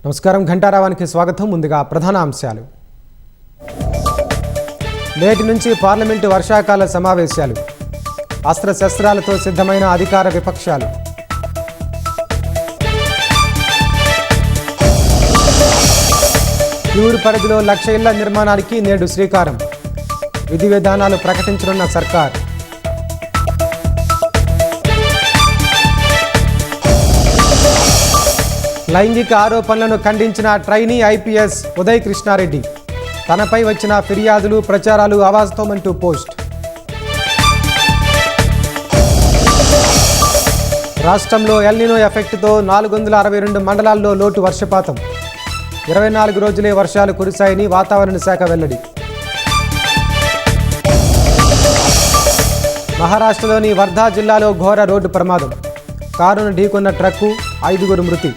నమస్కారం ఘంటారావానికి స్వాగతం. ముందుగా ప్రధాన అంశాలు. నేటి నుంచి పార్లమెంటు వర్షాకాల సమావేశాలు. అస్త్రశస్త్రాలతో సిద్ధమైన అధికార విపక్షాలు. క్యూర్ పరిధిలో 1,00,000 ఇళ్ల నిర్మాణానికి నేడు శ్రీకారం. విధి విధానాలు ప్రకటించనున్న సర్కార్. లైంగిక ఆరోపణలను ఖండించిన ట్రైనీ ఐపీఎస్ ఉదయ్ కృష్ణారెడ్డి. తనపై వచ్చిన ఫిర్యాదులు ప్రచారాలు అవాస్తవమంటూ పోస్ట్. రాష్ట్రంలో ఎల్నినో ఎఫెక్ట్తో 462 మండలాల్లో లోటు వర్షపాతం. 24 రోజులే వర్షాలు కురిశాయని వాతావరణ శాఖ వెల్లడి. మహారాష్ట్రలోని వర్ధా జిల్లాలో ఘోర రోడ్డు ప్రమాదం. కారును ఢీకొన్న ట్రక్కు, 5గురు మృతి.